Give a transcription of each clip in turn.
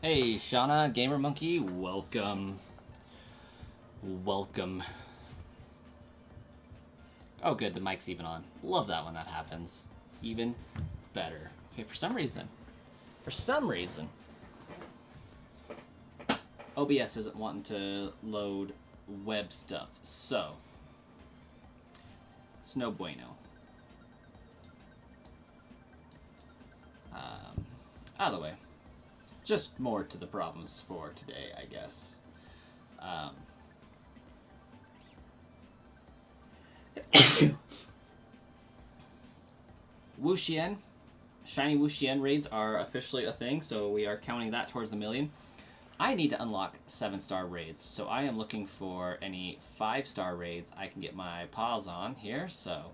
Hey, Shauna, Gamer Monkey, welcome. Welcome. Oh, good, the mic's even on. Love that when that happens. Even better. Okay, for some reason, OBS isn't wanting to load web stuff, so it's no bueno. Out of the way. Just more to the problems for today, I guess. Wo-Chien, Shiny Wo-Chien raids are officially a thing, so we are counting that towards the million. I need to unlock 7-star raids, so I am looking for any 5-star raids I can get my paws on here, so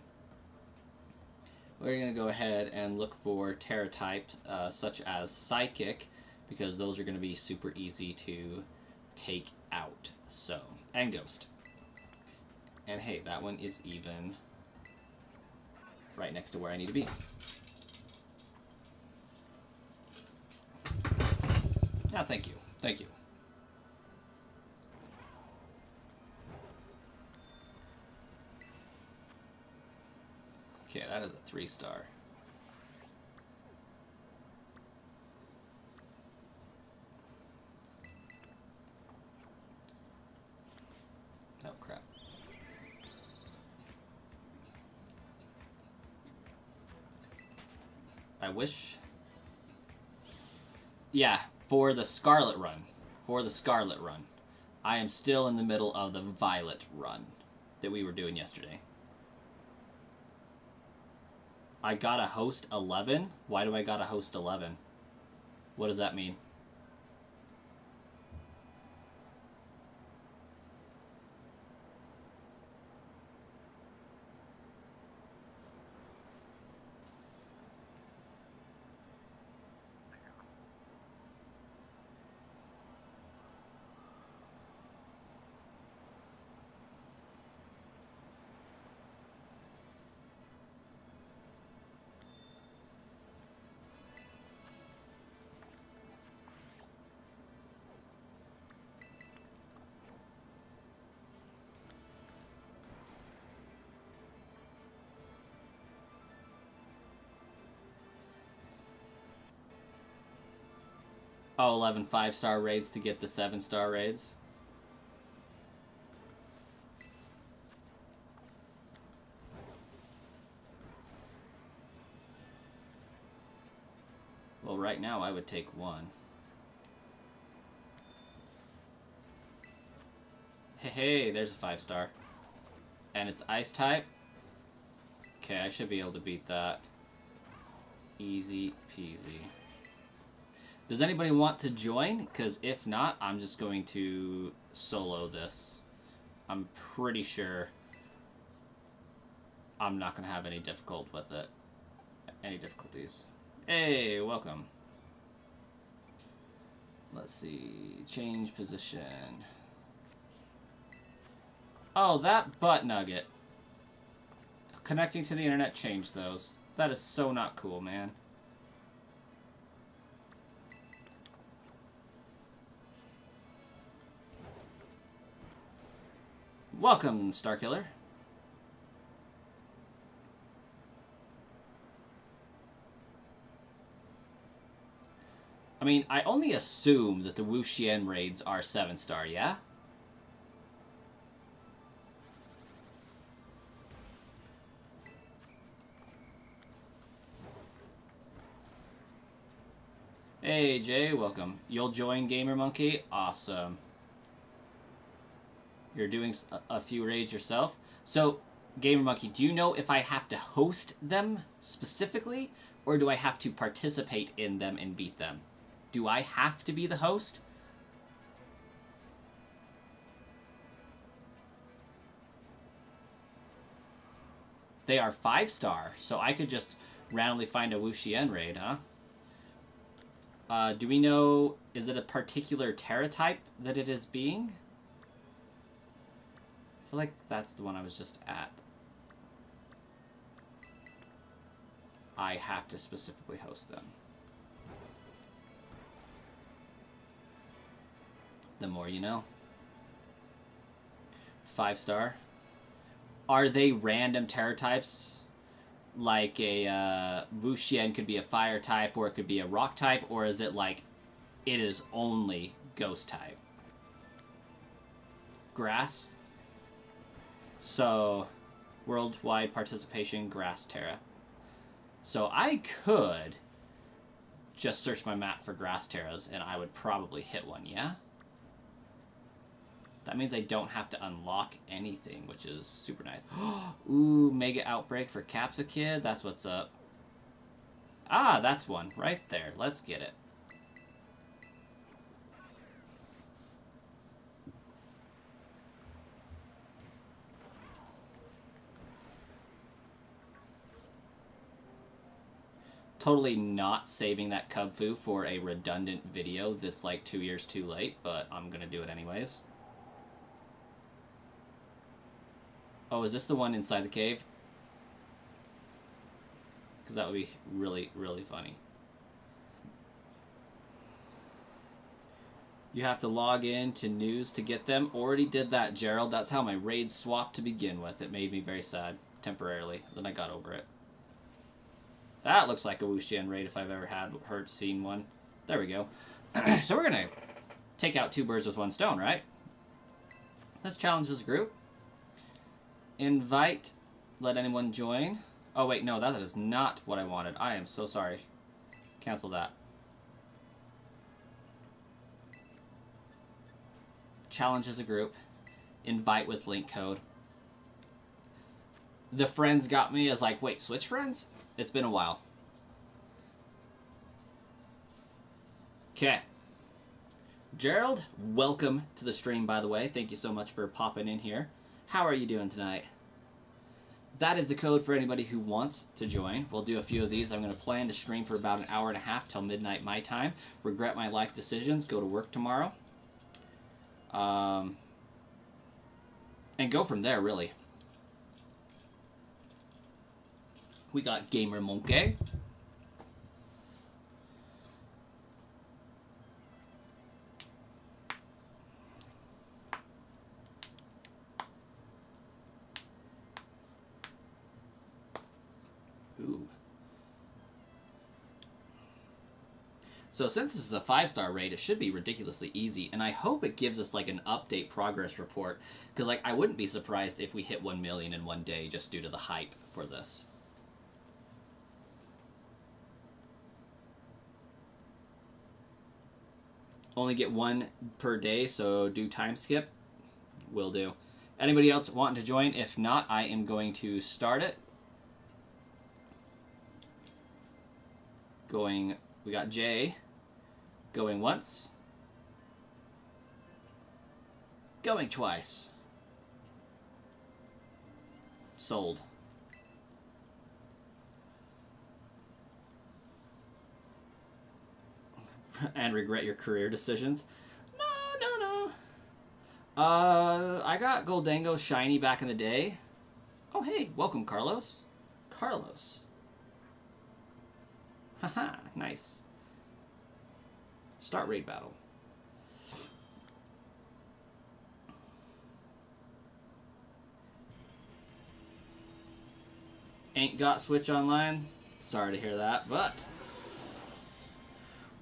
we're going to go ahead and look for Terra types such as Psychic, because those are going to be super easy to take out. So, and Ghost. And hey, that one is even right next to where I need to be. Ah, thank you. Thank you. Okay, that is a 3-star. Oh, crap. I wish... Yeah, for the Scarlet run. I am still in the middle of the Violet run that we were doing yesterday. I got a host 11? Why do I got a host 11? What does that mean? Oh, 11 5-star raids to get the 7-star raids. Well, right now I would take 1. Hey, there's a 5-star. And it's Ice type. Okay, I should be able to beat that. Easy peasy. Does anybody want to join? Because if not, I'm just going to solo this. I'm pretty sure I'm not going to have any difficulty with it. Any difficulties. Hey, welcome. Let's see. Change position. Oh, that butt nugget. Connecting to the internet changed those. That is so not cool, man. Welcome, Starkiller. I mean, I only assume that the Wo-Chien raids are 7-star, yeah? Hey, Jay, welcome. You'll join Gamer Monkey? Awesome. You're doing a few raids yourself. So, Gamer Monkey, do you know if I have to host them specifically, or do I have to participate in them and beat them? Do I have to be the host? They are 5-star, so I could just randomly find a Wo-Chien raid, huh? Do we know, is it a particular Terra type that it is being? I feel like that's the one I was just at. I have to specifically host them. The more you know. 5-star. Are they random terror types? Like a Wo-Chien could be a fire type, or it could be a rock type, or is it like it is only ghost type? Grass. So, worldwide participation, grass terra. So I could just search my map for grass terras, and I would probably hit one, yeah? That means I don't have to unlock anything, which is super nice. Ooh, Mega Outbreak for Capsa Kid. That's what's up. Ah, that's one. Right there. Let's get it. Totally not saving that Cub Fu for a redundant video that's like 2 years too late, but I'm going to do it anyways. Oh, is this the one inside the cave? Because that would be really, really funny. You have to log in to news to get them. Already did that, Gerald. That's how my raids swapped to begin with. It made me very sad, temporarily. Then I got over it. That looks like a Wo-Chien raid if I've ever seen one. There we go. So we're going to take out 2 birds with 1 stone, right? Let's challenge this group. Invite, let anyone join. Oh, wait, no, that is not what I wanted. I am so sorry. Cancel that. Challenge as a group. Invite with link code. The friends got me as like, wait, switch friends? It's been a while. Okay. Gerald, welcome to the stream, by the way. Thank you so much for popping in here. How are you doing tonight? That is the code for anybody who wants to join. We'll do a few of these. I'm going to plan to stream for about an hour and a half till midnight my time. Regret my life decisions. Go to work tomorrow. And go from there, really. We got Gamer Monkey. Ooh. So since this is a 5-star raid, it should be ridiculously easy, and I hope it gives us like an update progress report, because like I wouldn't be surprised if we hit 1 million in one day just due to the hype for this. Only get 1 per day, so do time skip. Will do. Anybody else wanting to join? If not, I am going to start it. Going, we got Jay. Going once. Going twice. Sold. And regret your career decisions. No. I got Goldango Shiny back in the day. Oh, hey, welcome, Carlos. Carlos. Haha, nice. Start raid battle. Ain't got Switch Online? Sorry to hear that, but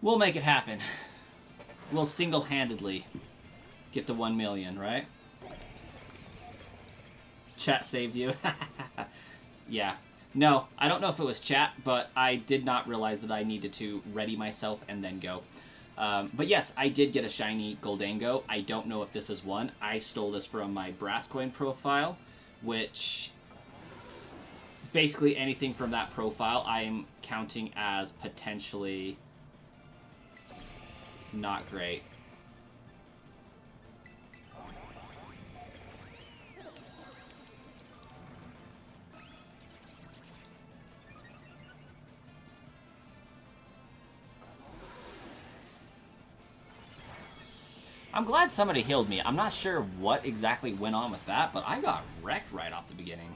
we'll make it happen. We'll single-handedly get to 1 million, right? Chat saved you. Yeah. No, I don't know if it was chat, but I did not realize that I needed to ready myself and then go. But yes, I did get a shiny Goldango. I don't know if this is one. I stole this from my Brasscoin profile, which basically anything from that profile I'm counting as potentially not great. I'm glad somebody healed me. I'm not sure what exactly went on with that, but I got wrecked right off the beginning.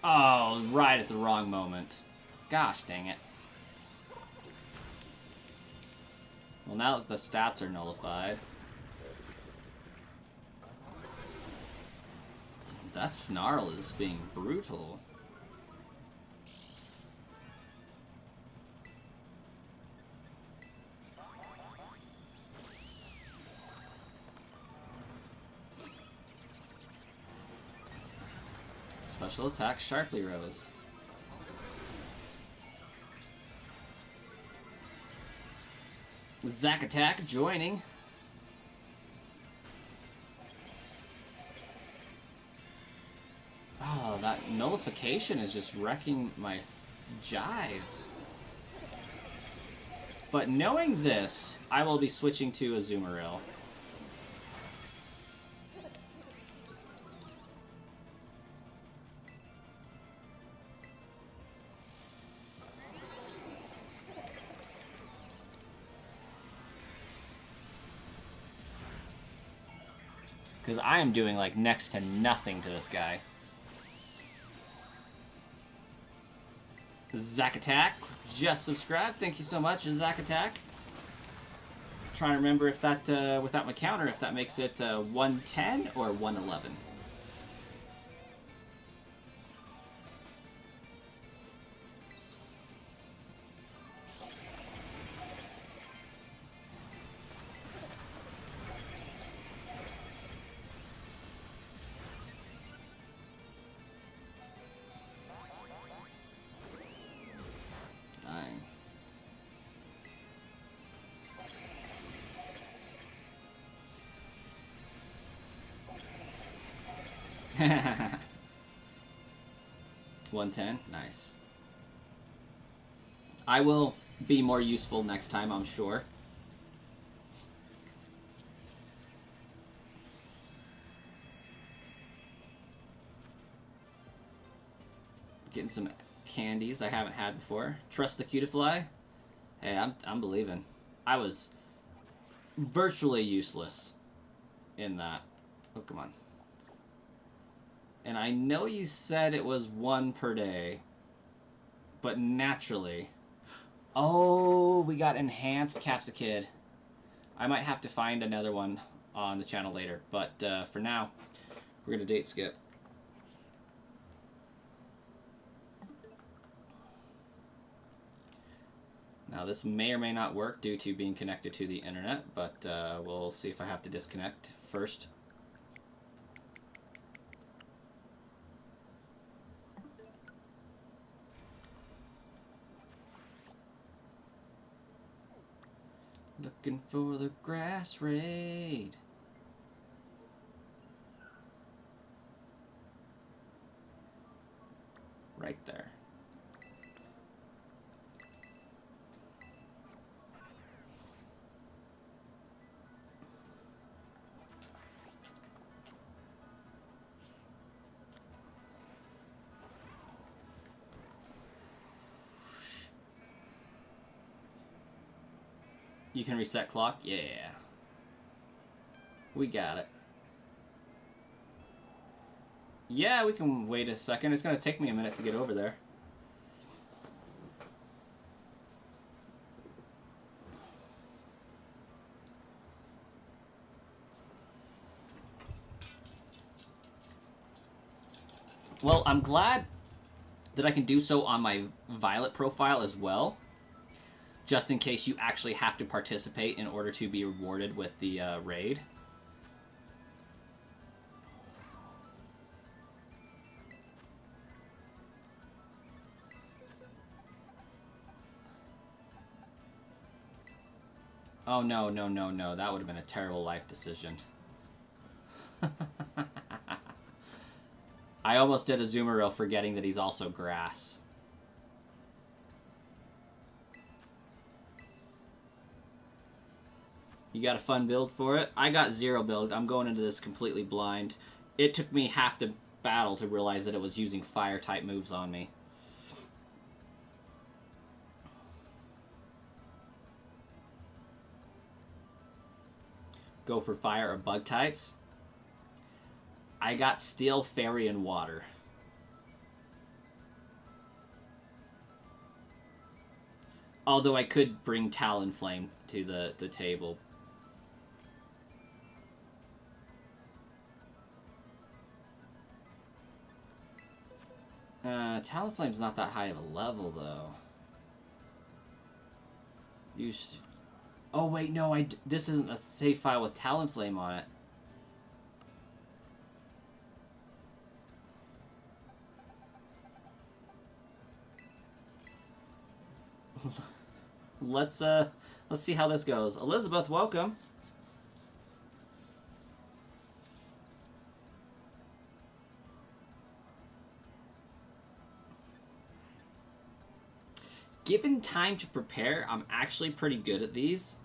Oh, right at the wrong moment. Gosh dang it. Well, now that the stats are nullified. That Snarl is being brutal. Special attack sharply rose. Zack attack joining. Oh, that nullification is just wrecking my jive. But knowing this, I will be switching to Azumarill. Because I am doing, like, next to nothing to this guy. Zack Attack, just subscribed. Thank you so much, Zack Attack. Trying to remember if that, without my counter, if that makes it 110 or 111. Nine. 110, nice. I will be more useful next time, I'm sure. Getting some candies I haven't had before. Trust the Cutifly. Hey, I'm believing. I was virtually useless in that. Oh, come on. And I know you said it was 1 per day, but naturally... Oh, we got enhanced Capsicid. I might have to find another one on the channel later, but for now, we're going to date skip. Now, this may or may not work due to being connected to the internet, but we'll see if I have to disconnect first. Looking for the grass raid. Right there. You can reset clock? Yeah. We got it. Yeah, we can wait a second. It's going to take me a minute to get over there. Well, I'm glad that I can do so on my Violet profile as well. Just in case you actually have to participate in order to be rewarded with the raid. Oh, no, no, no, no. That would have been a terrible life decision. I almost did a Azumarill forgetting that he's also grass. You got a fun build for it? I got 0 build. I'm going into this completely blind. It took me half the battle to realize that it was using fire-type moves on me. Go for fire or bug types? I got steel, fairy, and water. Although I could bring Talonflame to the table. Talonflame's not that high of a level, though. Oh, wait, no, this isn't a save file with Talonflame on it. Let's see how this goes. Elizabeth, welcome. Given time to prepare, I'm actually pretty good at these.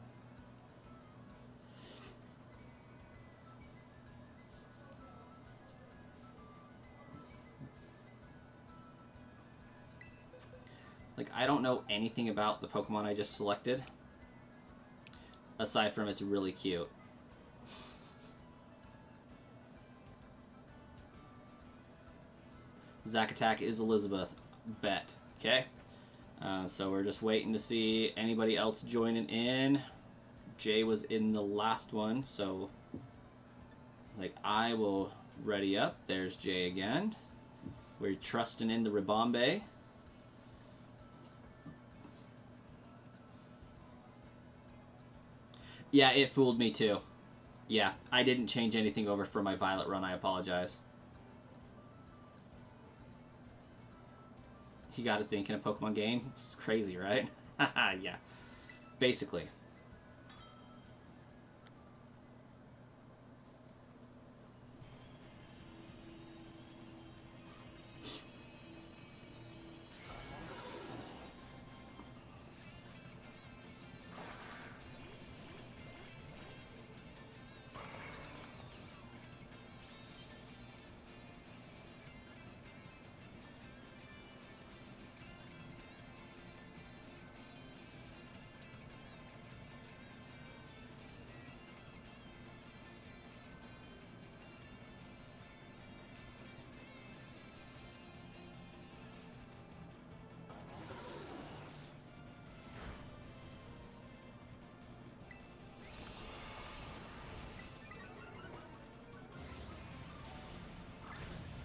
Like, I don't know anything about the Pokemon I just selected. Aside from it's really cute. Zack Attack is Elizabeth. Bet. Okay? So we're just waiting to see anybody else joining in. Jay was in the last one, so... Like, I will ready up. There's Jay again. We're trusting in the Ribombe. Yeah, it fooled me too. Yeah, I didn't change anything over for my Violet run. I apologize. You got to think in a Pokemon game. It's crazy, right? Haha, yeah. Basically.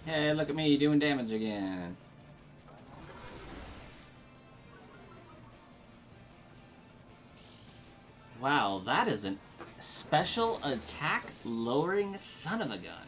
Hey, look at me doing damage again. Wow, that is a special attack lowering son of a gun.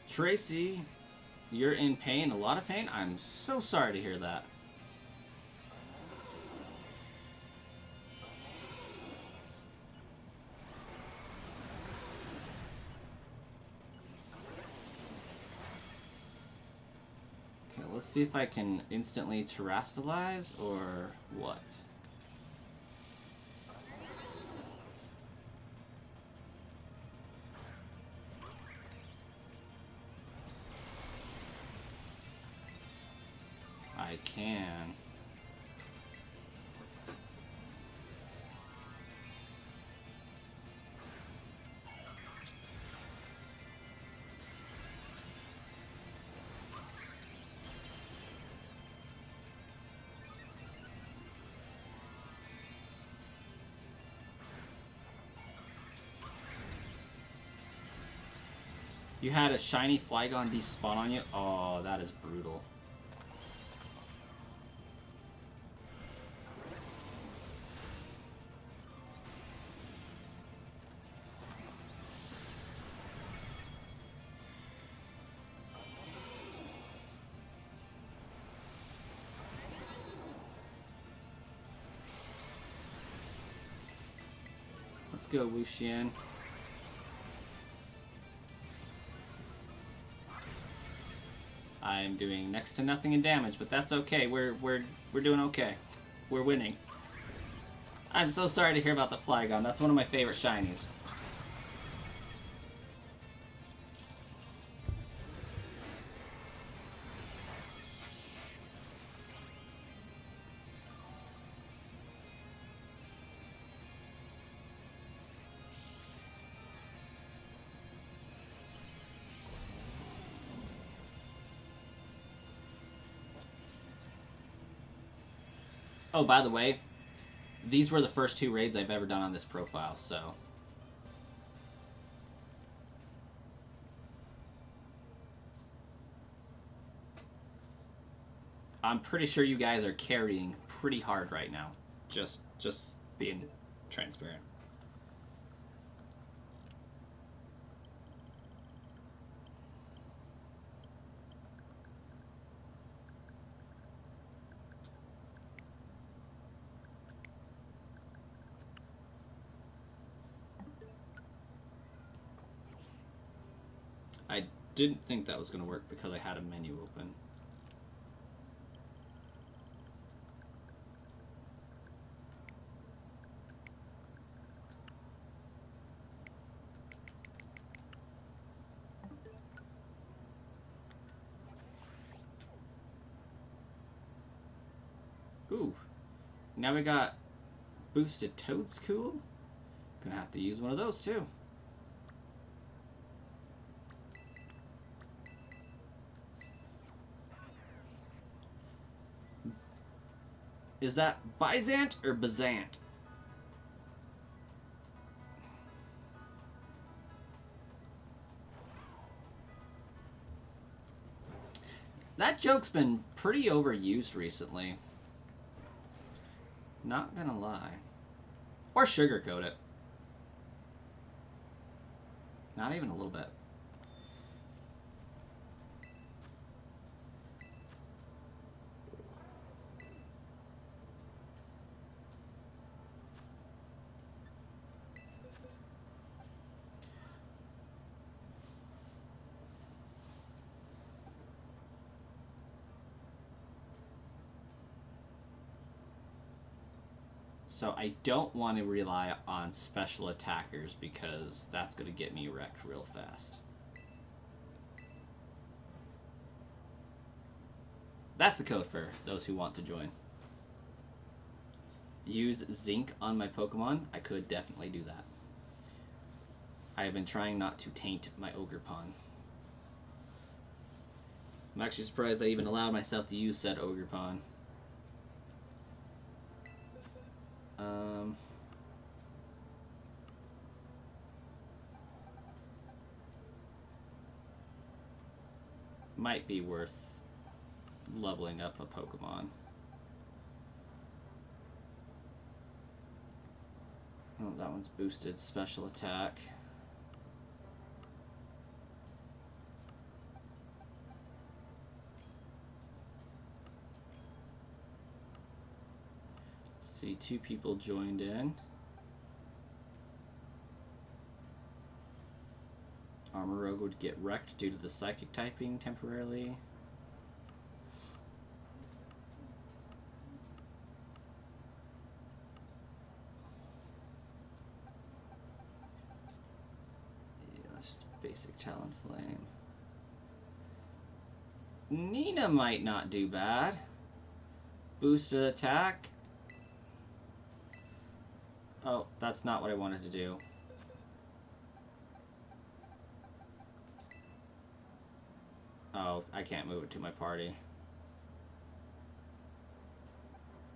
Tracy, you're in pain, a lot of pain? I'm so sorry to hear that. Okay, let's see if I can instantly terrestrialize or what. I can. You had a shiny Flygon despawn on you? Oh, that is brutal. Let's go, Wo-Chien. I'm doing next to nothing in damage, but that's okay. We're doing okay. We're winning. I'm so sorry to hear about the Flygon. That's one of my favorite shinies. Oh, by the way, these were the first 2 raids I've ever done on this profile, so... I'm pretty sure you guys are carrying pretty hard right now. Just being transparent. I didn't think that was going to work because I had a menu open. Ooh, now we got boosted Toadstool. Gonna have to use one of those too. Is that Byzant or Bazant? That joke's been pretty overused recently. Not gonna lie. Or sugarcoat it. Not even a little bit. So I don't want to rely on special attackers because that's going to get me wrecked real fast. That's the code for those who want to join. Use zinc on my Pokemon. I could definitely do that. I have been trying not to taint my Ogerpon. I'm actually surprised I even allowed myself to use said Ogerpon. Might be worth leveling up a Pokemon. Oh, that one's boosted special attack. See, 2 people joined in. Armorogue would get wrecked due to the psychic typing temporarily. Yeah, that's just a basic Talonflame. Nina might not do bad. Boosted attack. Oh, that's not what I wanted to do. Oh, I can't move it to my party.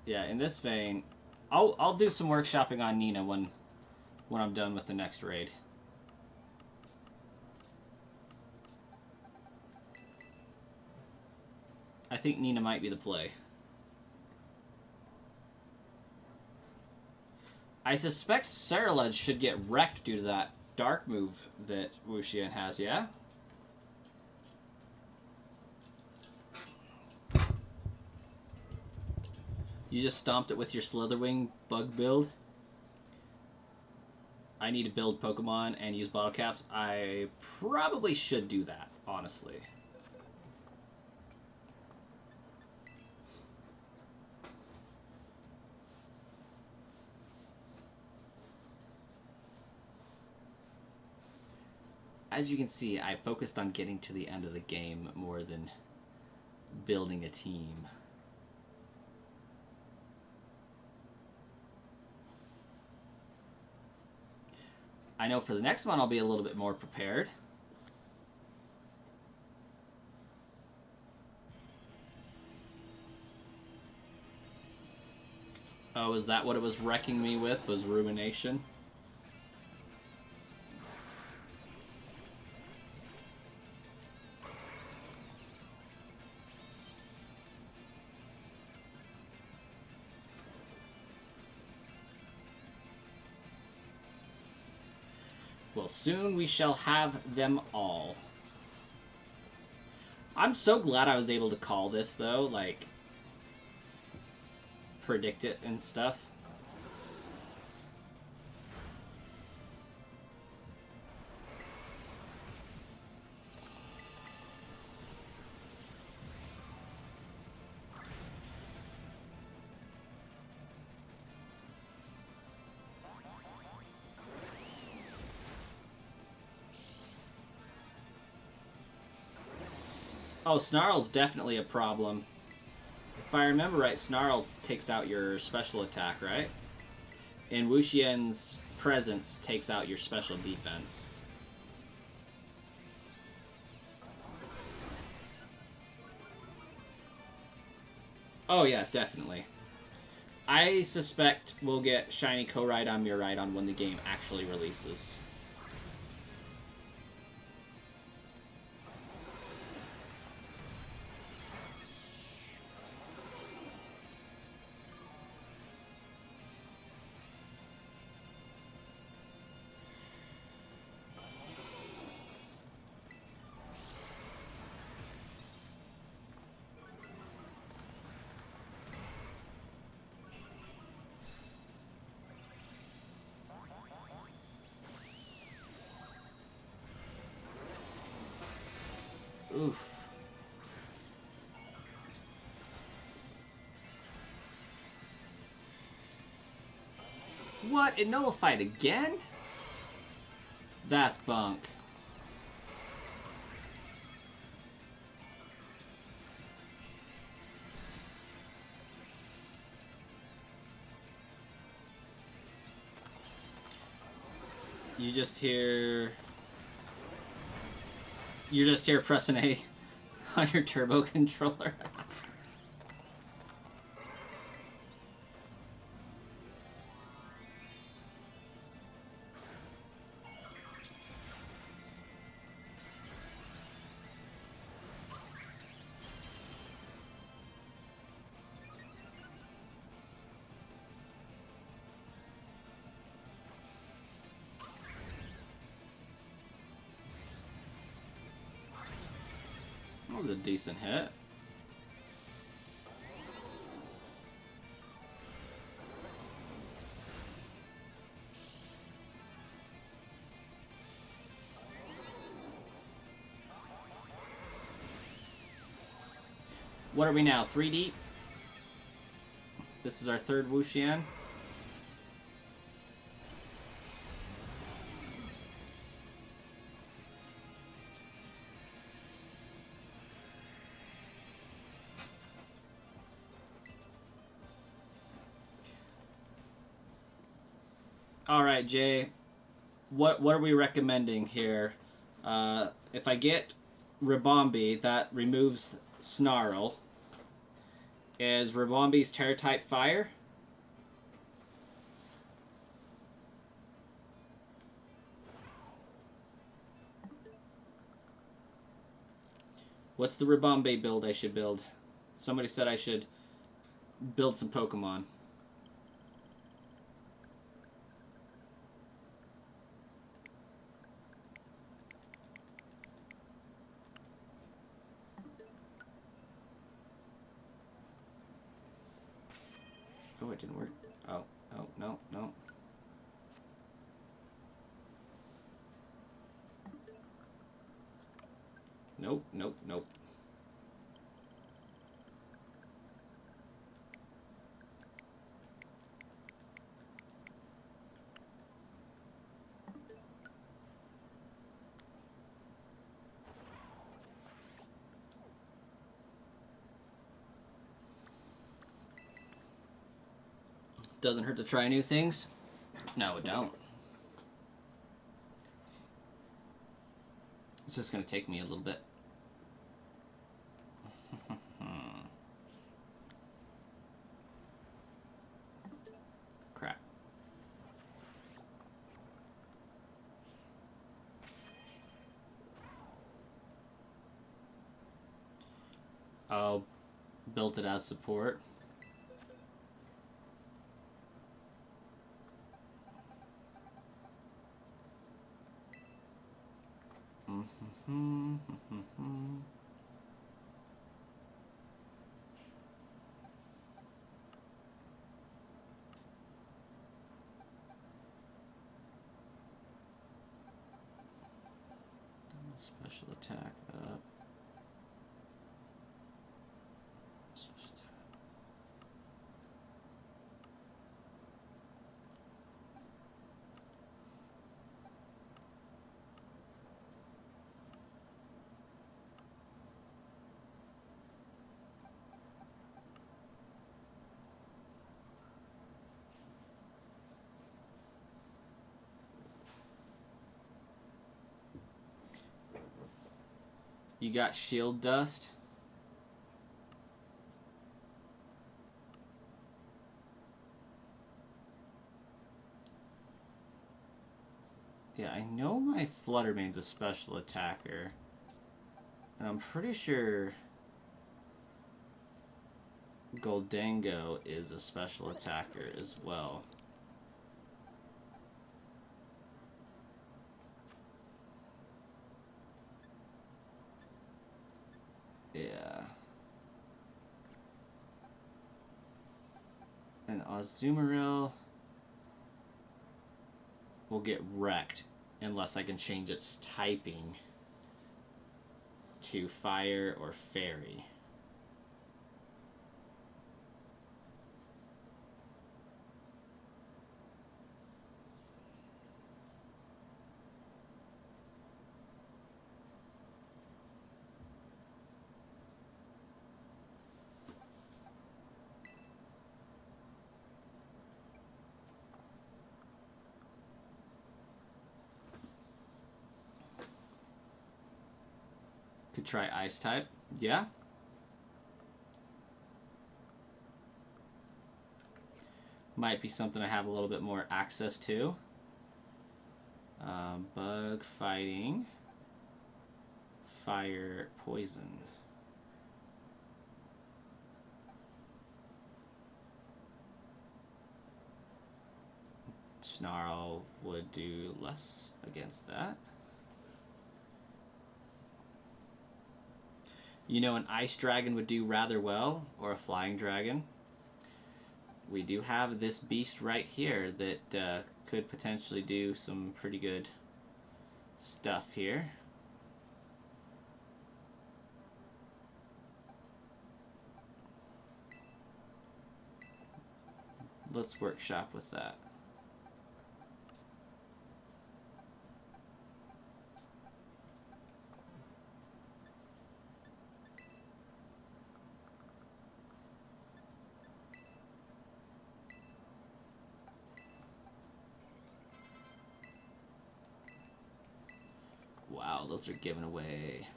Yeah, in this vein, I'll do some workshopping on Nina when I'm done with the next raid. I think Nina might be the play. I suspect Scarlet should get wrecked due to that dark move that Wo-Chien has, yeah? You just stomped it with your Slitherwing bug build? I need to build Pokemon and use bottle caps. I probably should do that, honestly. As you can see, I focused on getting to the end of the game more than building a team. I know for the next one I'll be a little bit more prepared. Oh, is that what it was wrecking me with? Was ruination? Well, soon we shall have them all. I'm so glad I was able to call this, though, like, predict it and stuff. Oh, Snarl's definitely a problem. If I remember right, Snarl takes out your special attack, right? And Wo-Chien's presence takes out your special defense. Oh yeah, definitely. I suspect we'll get Shiny Koraidon Miraidon when the game actually releases. Oof. What? It nullified again? That's bunk. You just hear... You're just here pressing A on your turbo controller. That was a decent hit. What are we now? 3 deep? This is our third Wo-Chien. Alright, Jay. What are we recommending here? If I get Ribombee, that removes Snarl. Is Ribombee's Terra type fire? What's the Ribombee build I should build? Somebody said I should build some Pokemon. Oh, it didn't work. Oh, no. Nope. Doesn't hurt to try new things. No, it don't. It's just going to take me a little bit. Crap. Oh, built it as support. Special attack up. Special attack. You got shield dust. Yeah, I know my Fluttermane's a special attacker. And I'm pretty sure Goldango is a special attacker as well. Yeah. And Azumarill will get wrecked unless I can change its typing to fire or fairy. Could try Ice type. Yeah. Might be something I have a little bit more access to. Bug fighting. Fire poison. Snarl would do less against that. You know, an ice dragon would do rather well, or a flying dragon. We do have this beast right here that could potentially do some pretty good stuff here. Let's workshop with that. Wow, those are given away.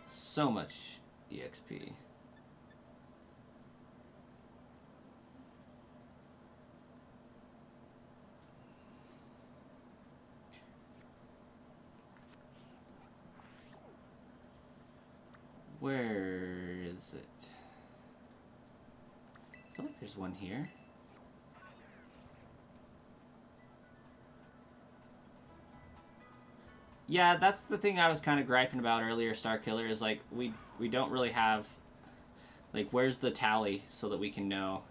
So much EXP. Where is it? I feel like there's one here. Yeah, that's the thing I was kind of griping about earlier, Starkiller, is like we don't really have, like, where's the tally so that we can know?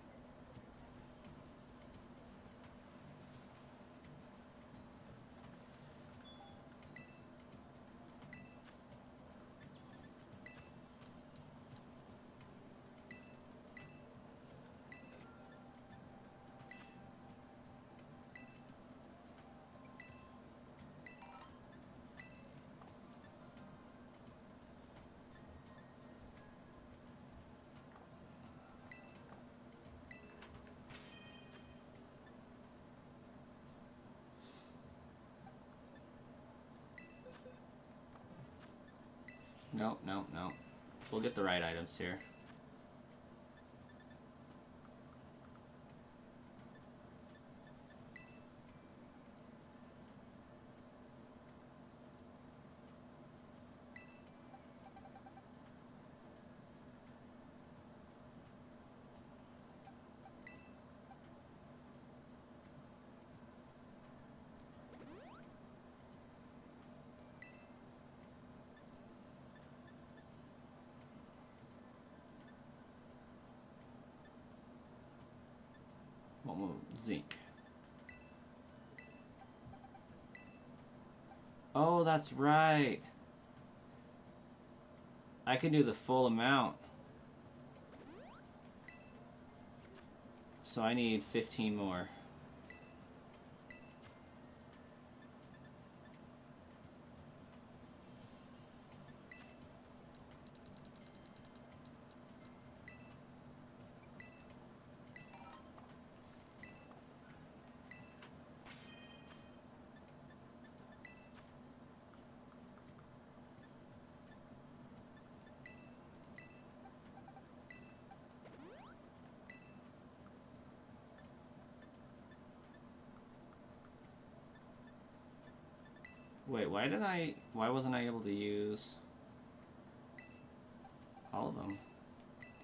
No, no, no. We'll get the right items here. Zinc. Oh, that's right. I can do the full amount. So I need 15 more. Wait, why wasn't I able to use all of them?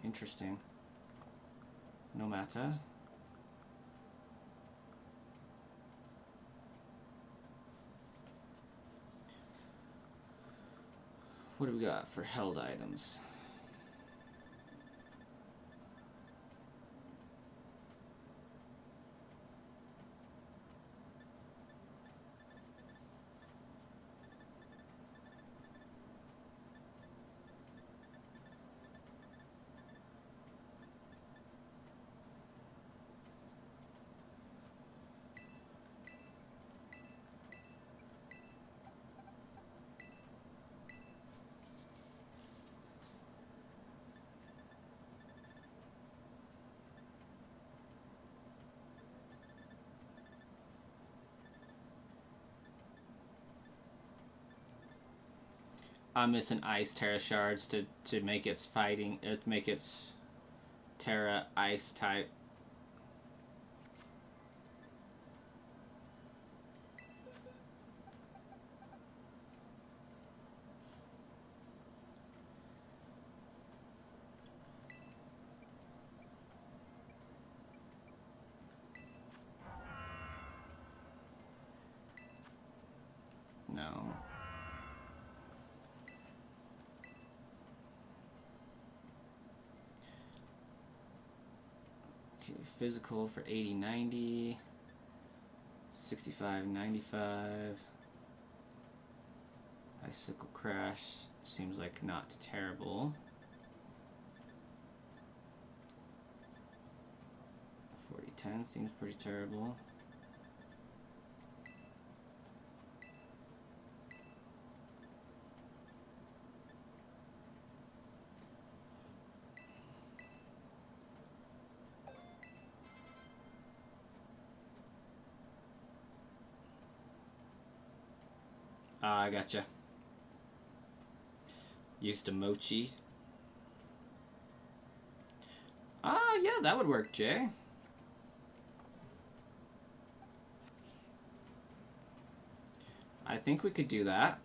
Interesting. No matter. What do we got for held items? I'm missing ice Terra shards to make its fighting, make its Terra ice type. No. Okay, physical for 80, 90, 65, 95. Icicle crash seems like not terrible. 40, 10 seems pretty terrible. I gotcha. Used to mochi. Yeah, that would work, Jay. I think we could do that.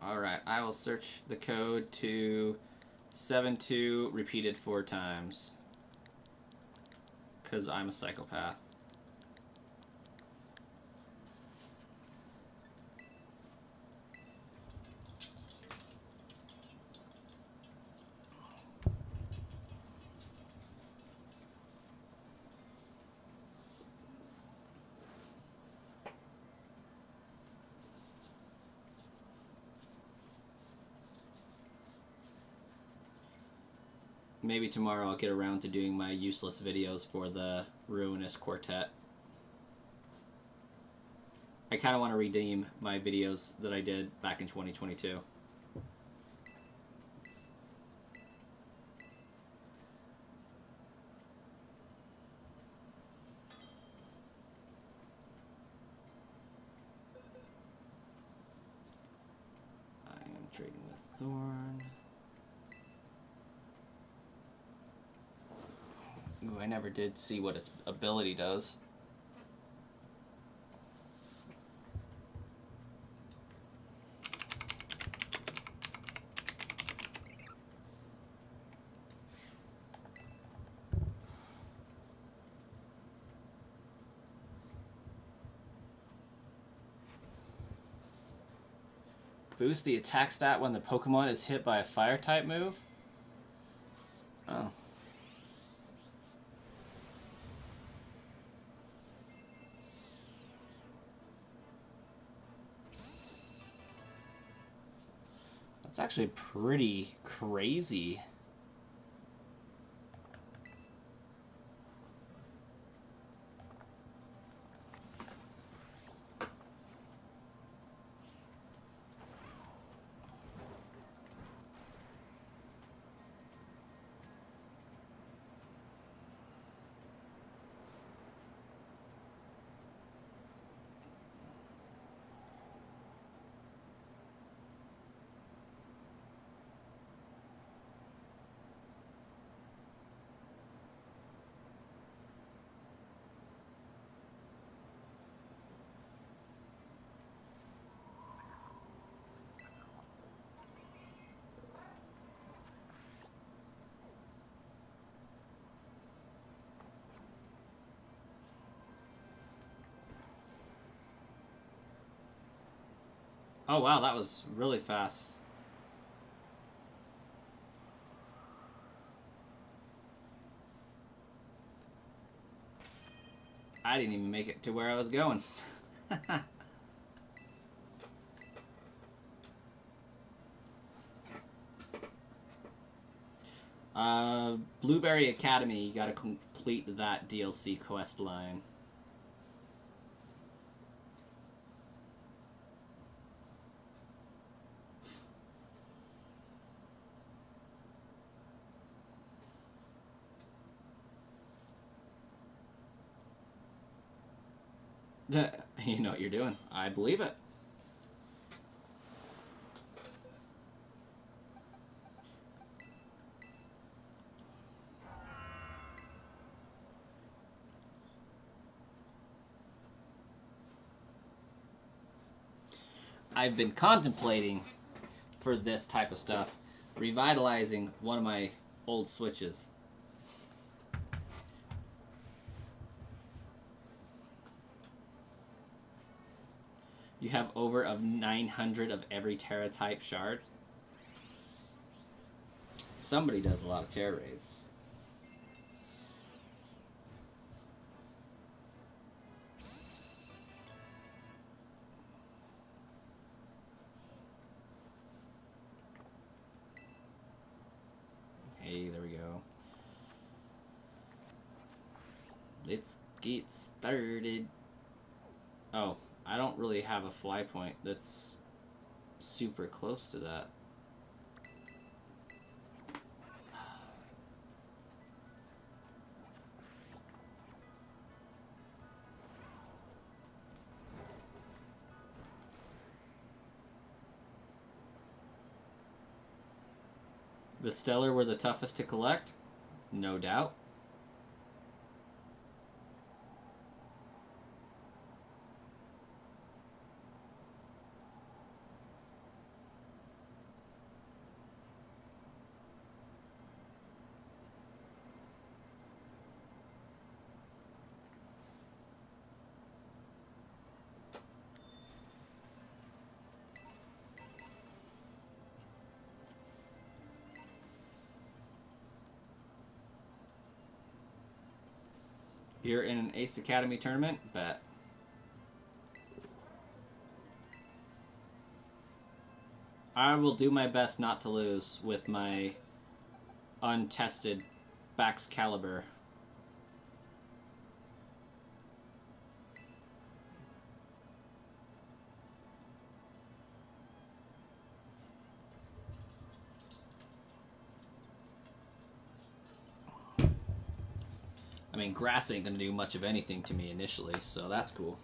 Alright, I will search the code to 72 repeated 4 times. Because I'm a psychopath. Maybe tomorrow I'll get around to doing my useless videos for the Ruinous Quartet. I kind of want to redeem my videos that I did back in 2022. Trading with Thorn. Ooh, I never did see what its ability does. Boost the attack stat when the Pokemon is hit by a fire type move? Oh. That's actually pretty crazy. Oh wow, that was really fast. I didn't even make it to where I was going. Blueberry Academy, you gotta complete that DLC quest line. You know what you're doing. I believe it. I've been contemplating, for this type of stuff, revitalizing one of my old Switches. You have over of 900 of every Terra type shard. Somebody does a lot of Terra raids. Hey, there we go. Let's get started. Oh, I don't really have a fly point that's super close to that. The Stellar were the toughest to collect? No doubt. You're in an Ace Academy tournament? Bet. I will do my best not to lose with my untested Baxcalibur. I mean, grass ain't gonna do much of anything to me initially, so that's cool.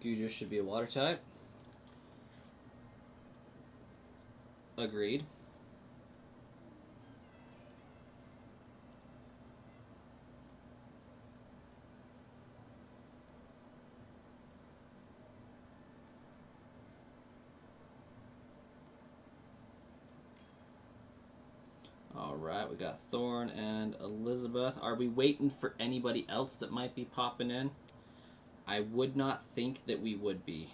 Guja should be a water type. Agreed. Alright, we got Thorn and Elizabeth. Are we waiting for anybody else that might be popping in? I would not think that we would be.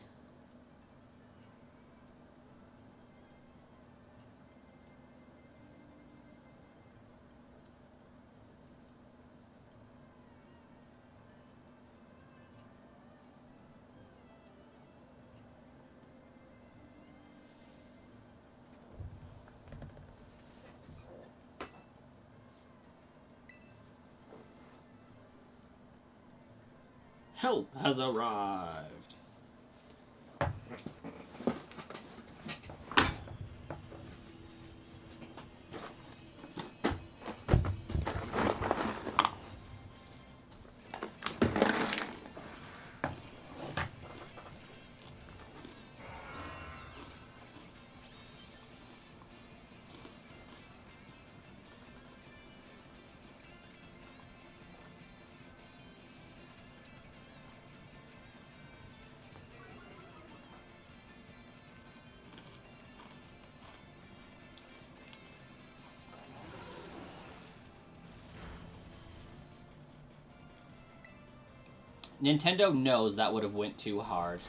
Help has arrived. Nintendo knows that would have went too hard.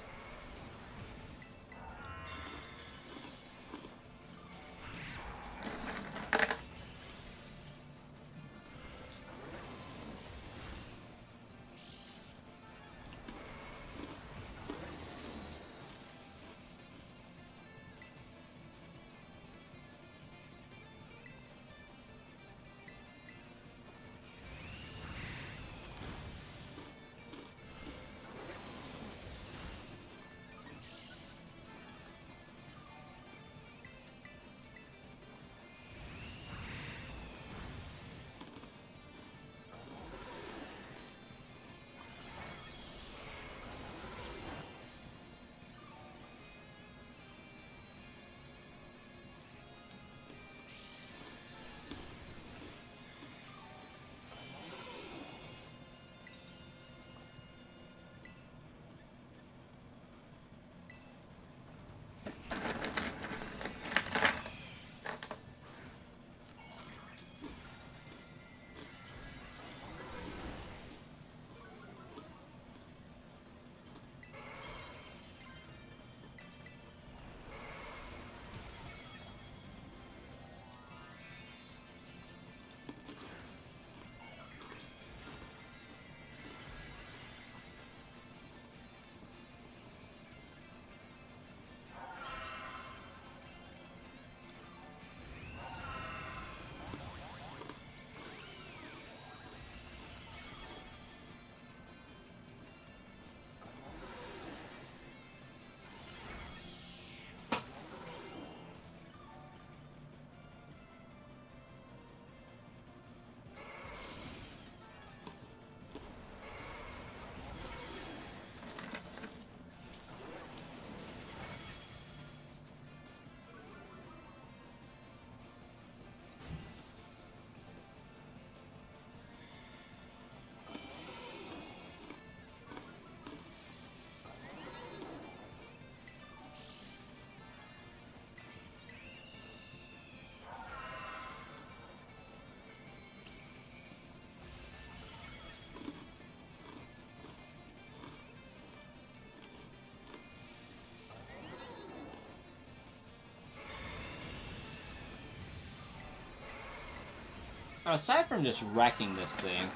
Aside from just wrecking this thing,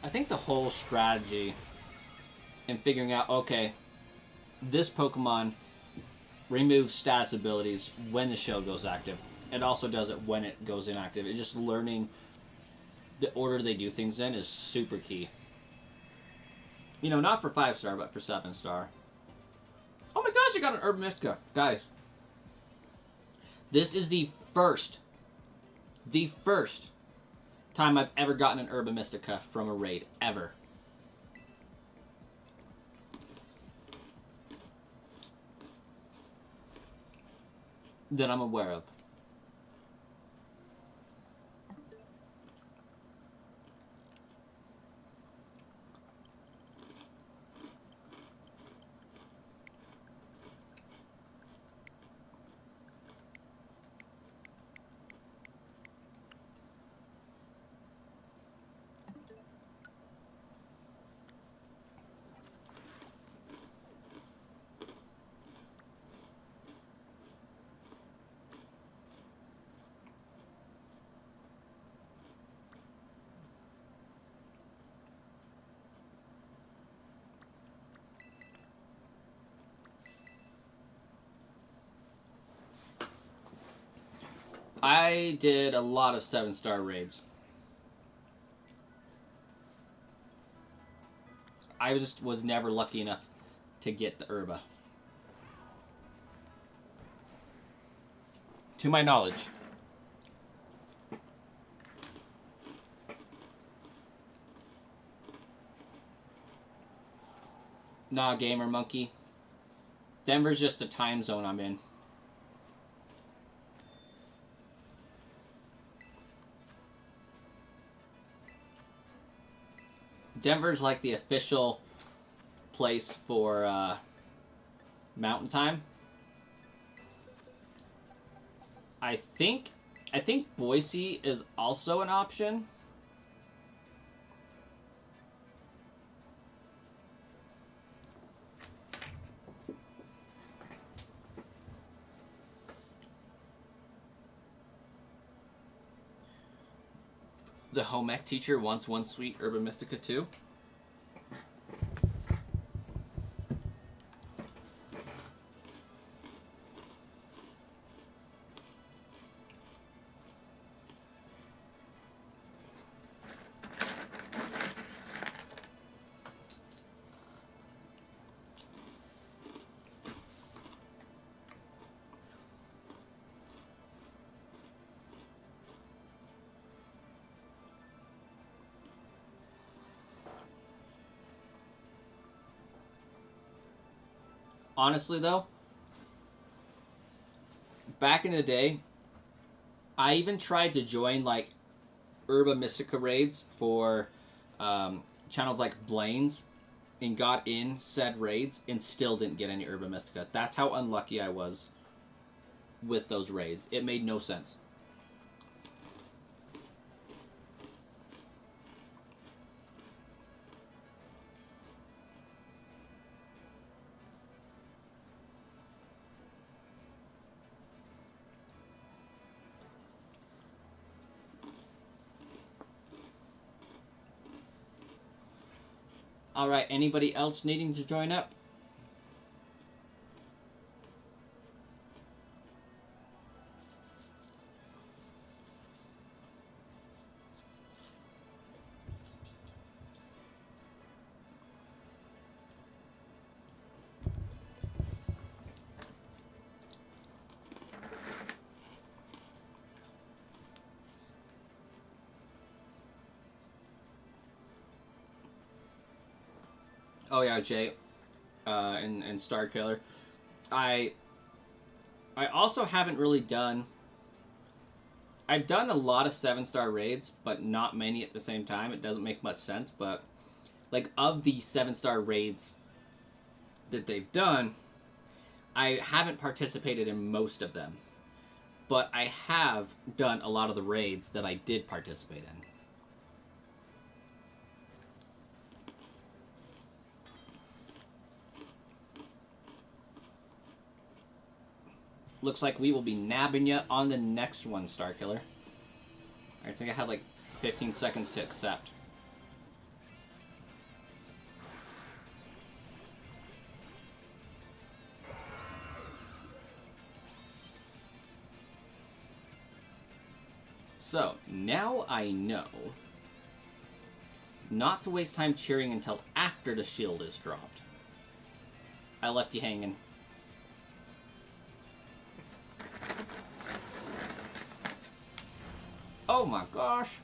I think the whole strategy in figuring out, okay, this Pokemon removes status abilities when the shield goes active. It also does it when it goes inactive. It's just learning the order they do things in is super key. You know, not for 5-star, but for 7-star. Oh my gosh, I got an Herb Mystica. Guys, this is the first time I've ever gotten an Herb Mystica from a raid, ever. that I'm aware of. I did a lot of 7-star raids. I just was never lucky enough to get the herba. To my knowledge. Nah, gamer monkey. Denver's just a time zone I'm in. Denver's like the official place for mountain time. I think Boise is also an option. The home ec teacher wants one sweet Herba Mystica too. Honestly, though, back in the day, I even tried to join, like, Herba Mystica raids for channels like Blaine's and got in said raids and still didn't get any Herba Mystica. That's how unlucky I was with those raids. It made no sense. Alright, anybody else needing to join up? Oh yeah, Jay, and Star Killer. I also haven't really done. I've done a lot of 7-star raids, but not many at the same time. It doesn't make much sense, but like of the 7-star raids that they've done, I haven't participated in most of them, but I have done a lot of the raids that I did participate in. Looks like we will be nabbing you on the next one, Star Killer. I think I had like 15 seconds to accept. So, now I know not to waste time cheering until after the shield is dropped. I left you hanging. Oh my gosh.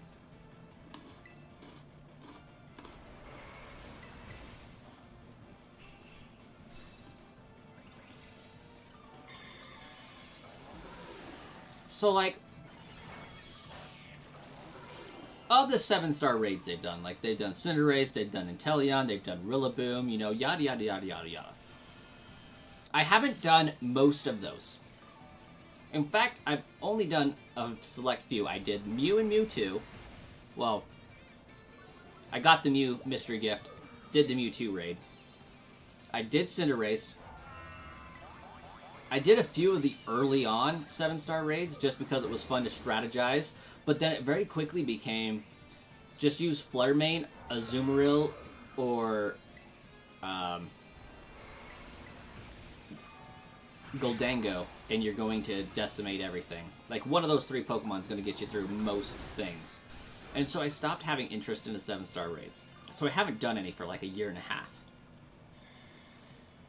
So, like, of the 7-star raids they've done, like, they've done Cinderace, they've done Inteleon, they've done Rillaboom, you know, yada, yada, yada, yada, yada. I haven't done most of those. In fact, I've only done a select few. I did Mew and Mewtwo. Well, I got the Mew mystery gift, did the Mewtwo raid. I did Cinderace. I did a few of the early on 7-star raids just because it was fun to strategize, but then it very quickly became just use Flare Mane, Azumarill, or Goldango, and you're going to decimate everything. Like, one of those 3 Pokemon is going to get you through most things. And so I stopped having interest in the 7-star raids. So I haven't done any for like a year and a half.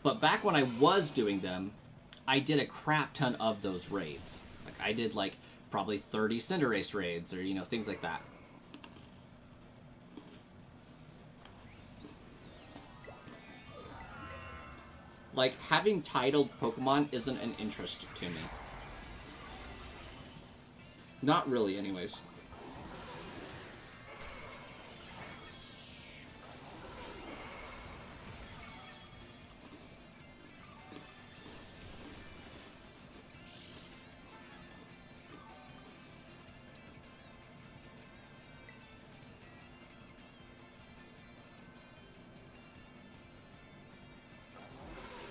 But back when I was doing them, I did a crap ton of those raids. Like, I did like probably 30 Cinderace raids, or, you know, things like that. Like, having titled Pokemon isn't an interest to me. Not really, anyways.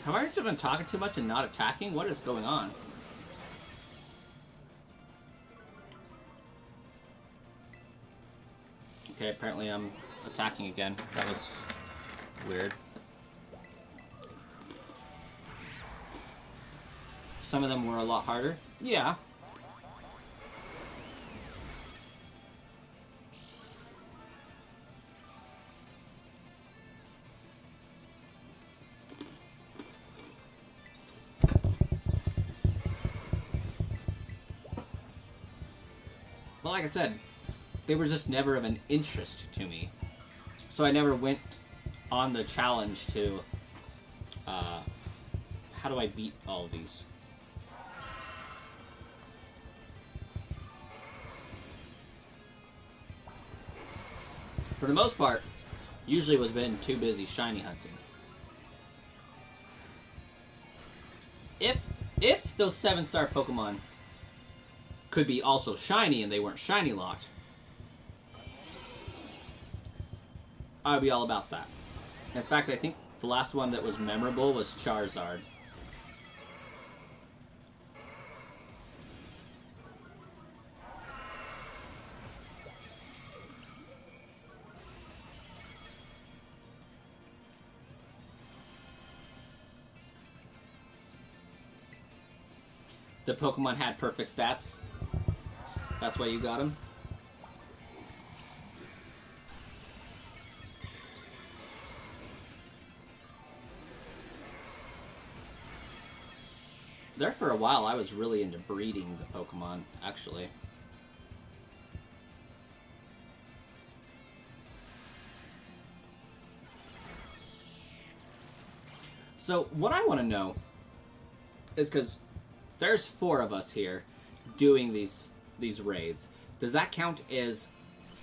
Have I just been talking too much and not attacking? What is going on? Okay, apparently I'm attacking again. That was weird. Some of them were a lot harder. Yeah. Well, like I said, they were just never of an interest to me. So I never went on the challenge to, how do I beat all of these? For the most part, usually was been too busy shiny hunting. If those 7-star Pokemon could be also shiny and they weren't shiny locked, I'd be all about that. In fact, I think the last one that was memorable was Charizard. The Pokemon had perfect stats. That's why you got him. There for a while, I was really into breeding the Pokemon, actually. So, what I want to know is, because there's 4 of us here doing these raids. Does that count as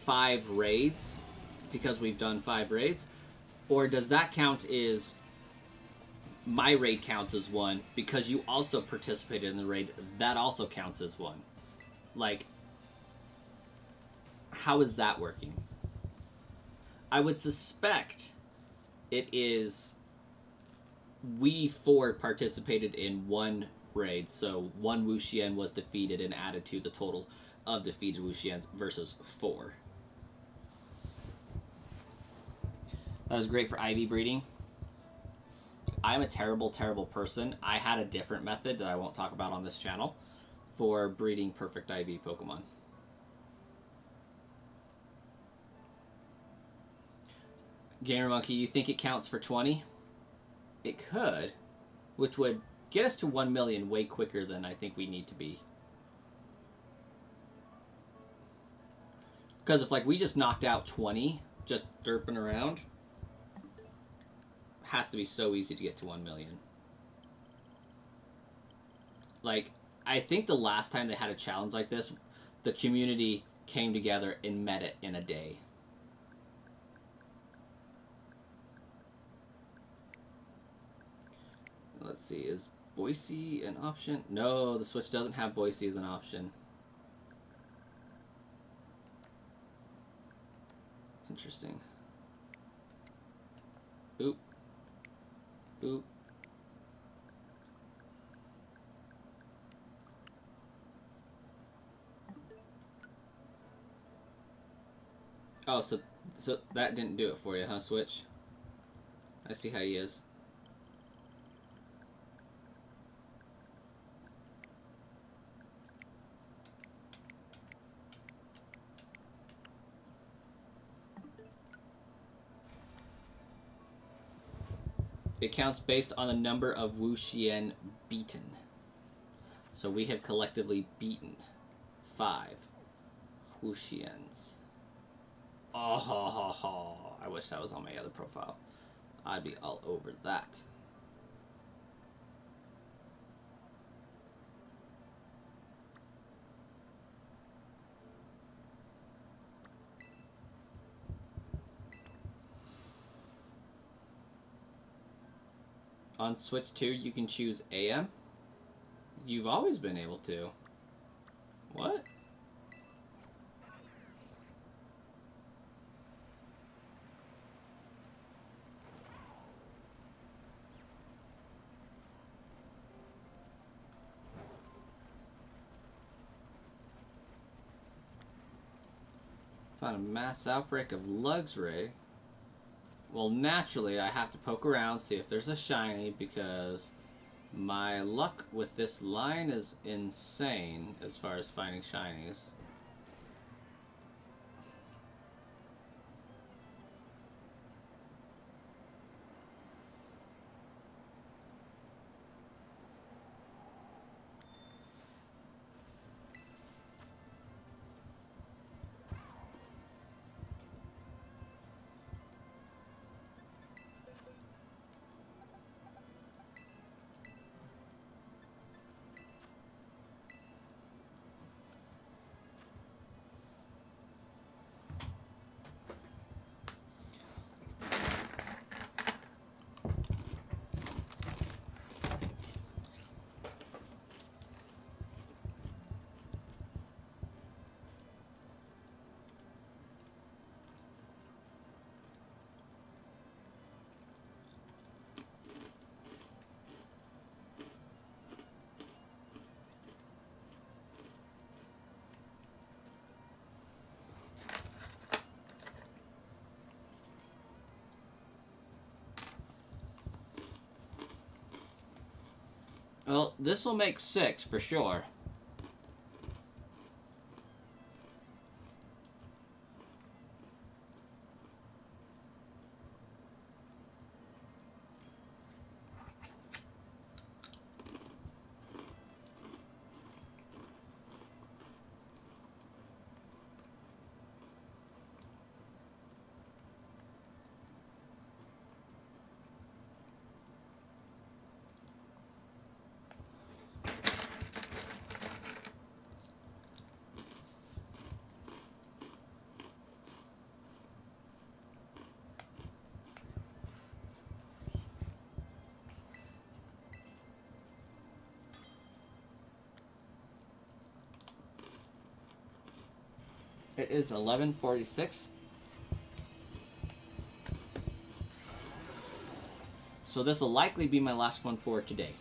5 raids because we've done 5 raids? Or does that count as my raid counts as 1 because you also participated in the raid? That also counts as 1. Like, how is that working? I would suspect it is we 4 participated in 1 raid, so 1 Wo-Chien was defeated and added to the total of defeated Wo-Chiens versus 4. That was great for IV breeding. I'm a terrible, terrible person. I had a different method that I won't talk about on this channel for breeding perfect IV Pokemon. Gamer Monkey, you think it counts for 20? It could, which would get us to 1 million way quicker than I think we need to be. Because if, like, we just knocked out 20, just derping around, has to be so easy to get to 1 million. Like, I think the last time they had a challenge like this, the community came together and met it in a day. Let's see, is Boise an option? No, the Switch doesn't have Boise as an option. Interesting. Oop. Oop. Oh, so that didn't do it for you, huh, Switch? I see how he is. It counts based on the number of Wo-Chien beaten. So we have collectively beaten 5 Wo-Chiens. Oh, ho, ho, ho. I wish that was on my other profile. I'd be all over that. On Switch 2, you can choose AM. You've always been able to. What? Found a mass outbreak of Luxray. Well, naturally, I have to poke around, see if there's a shiny, because my luck with this line is insane as far as finding shinies. Well, this will make 6 for sure. It is 11:46. So this will likely be my last one for today.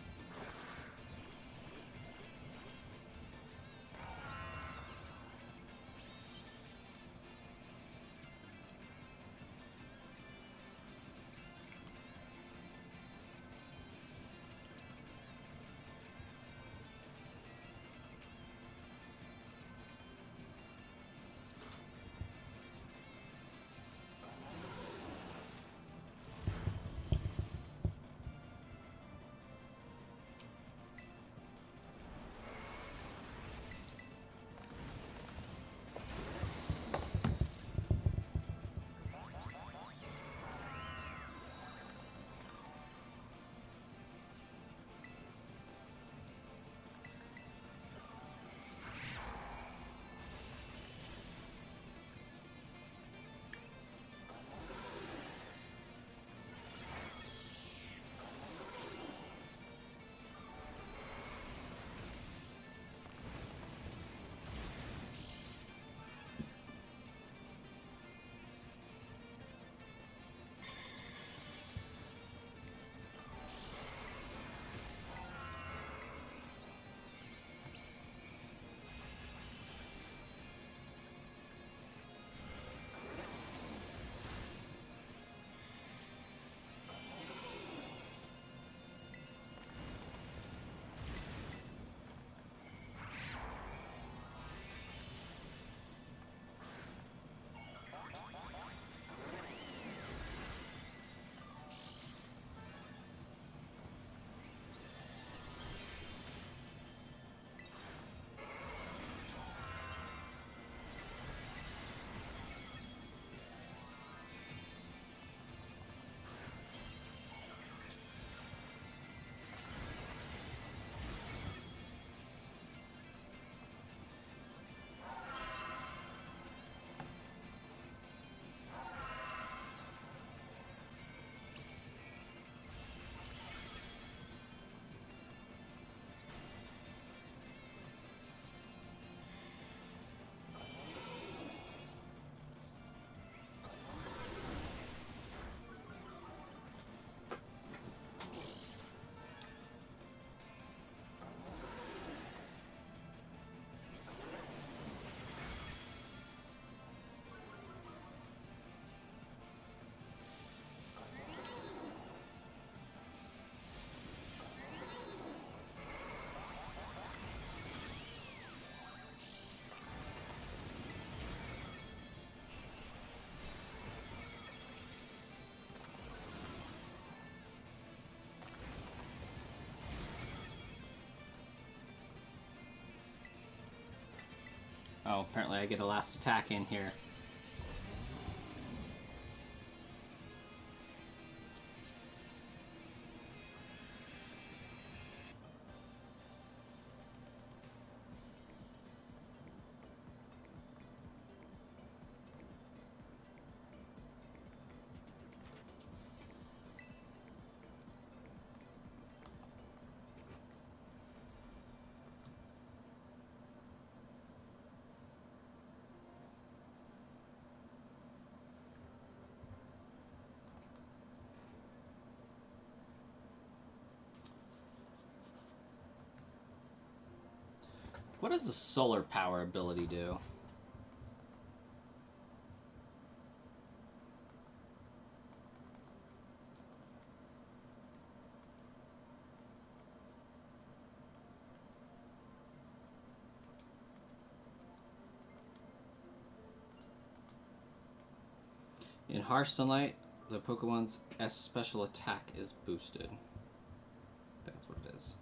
Oh, apparently I get a last attack in here. What does the solar power ability do? In harsh sunlight, the Pokemon's S special attack is boosted. That's what it is.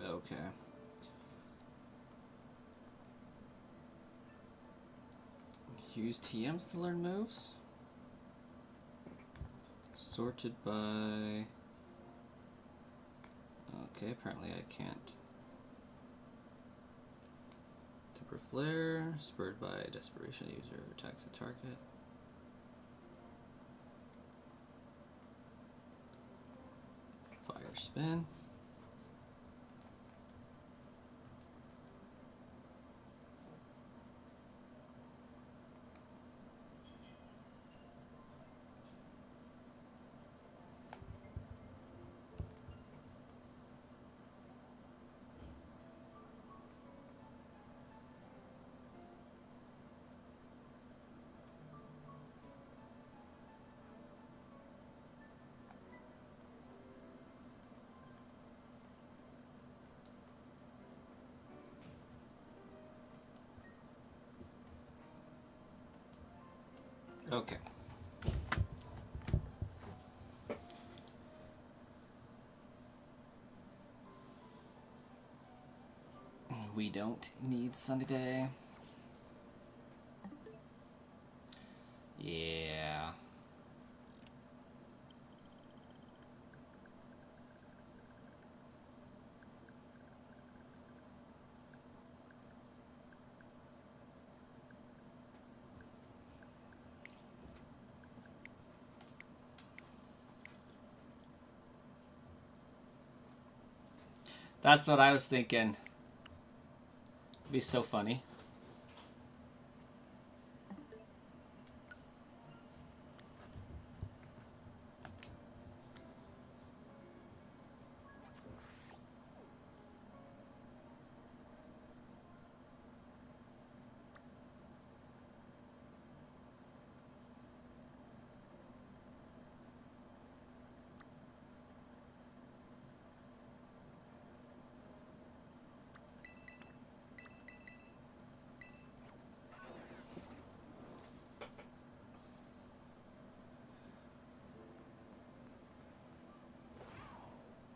Okay. Use TMs to learn moves? Sorted by... Okay, apparently I can't. Temper Flare, spurred by Desperation, user attacks a target. Fire Spin. Okay. We don't need Sunny Day. Yeah. That's what I was thinking. It'd be so funny.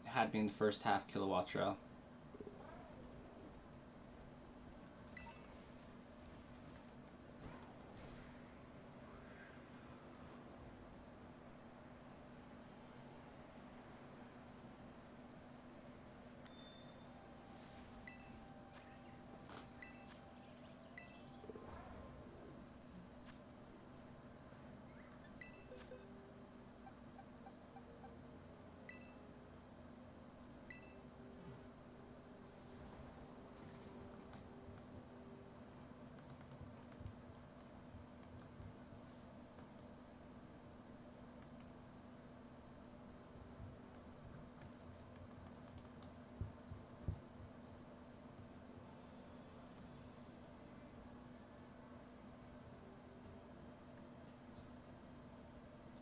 Had been the first half Kilowattra.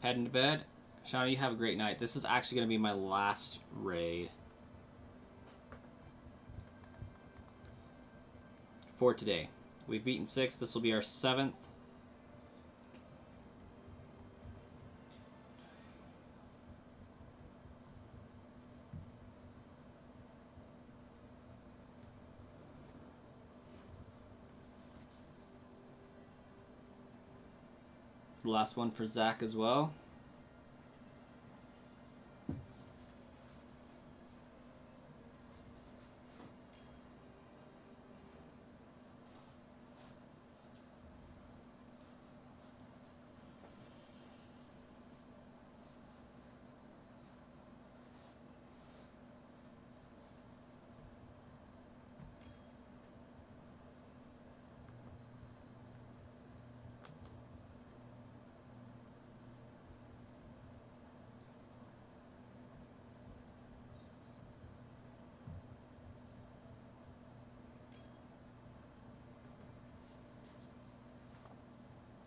Heading to bed. Shauna, you have a great night. This is actually going to be my last raid for today. We've beaten 6. This will be our 7th. The last one for Zach as well.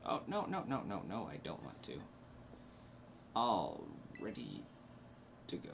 Oh, no, I don't want to. All ready to go.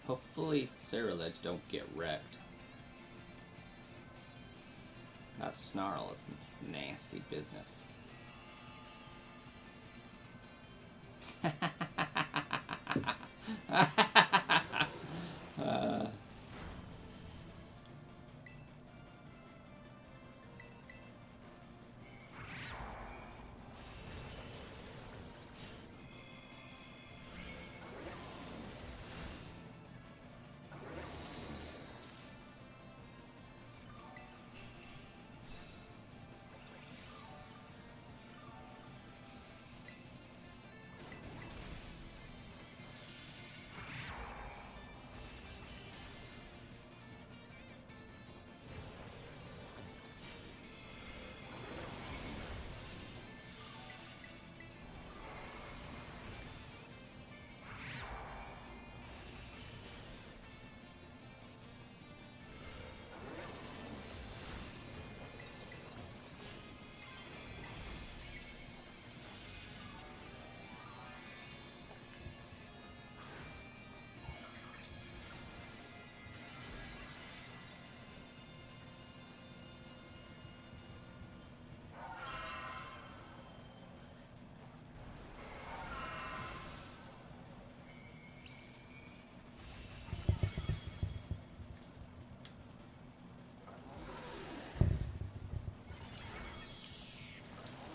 Hopefully Cerulege don't get wrecked. That Snarl is nasty business.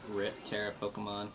Rip Terra Pokemon.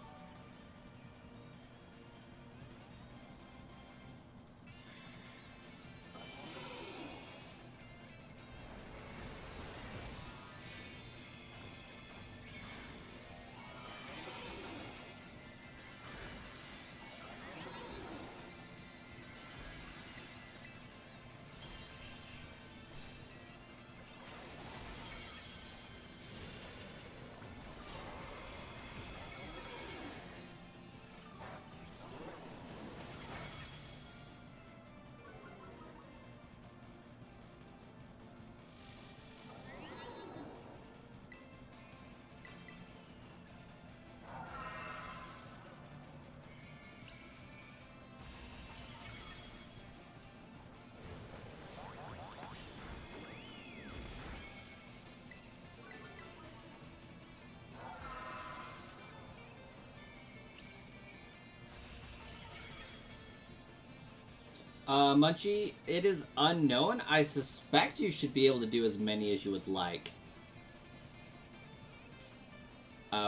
Munchie, it is unknown. I suspect you should be able to do as many as you would like.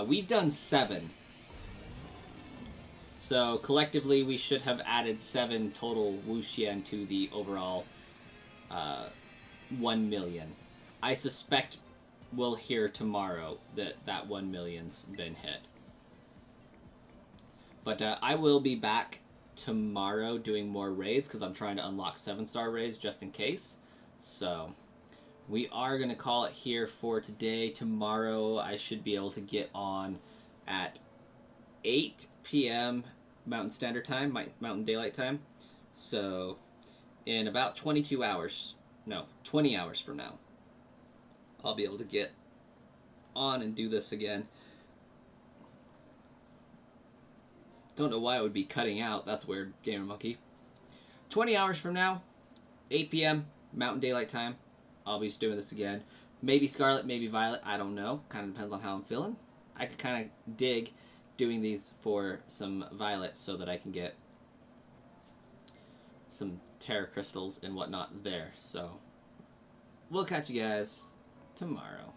We've done 7. So collectively, we should have added 7 total Wo-Chien to the overall 1 million. I suspect we'll hear tomorrow that 1 million's been hit. But I will be back tomorrow doing more raids because I'm trying to unlock 7-star raids just in case. So we are going to call it here for today. Tomorrow I should be able to get on at 8 p.m. Mountain Standard Time, Mountain Daylight Time. So in about 22 hours, no, 20 hours from now, I'll be able to get on and do this again. Don't know why it would be cutting out. That's weird, Gamer Monkey. 20 hours from now, 8 p.m. Mountain Daylight Time, I'll be doing this again. Maybe Scarlet, maybe Violet, I don't know. Kind of depends on how I'm feeling. I could kind of dig doing these for some Violet so that I can get some Terra Crystals and whatnot there. So, we'll catch you guys tomorrow.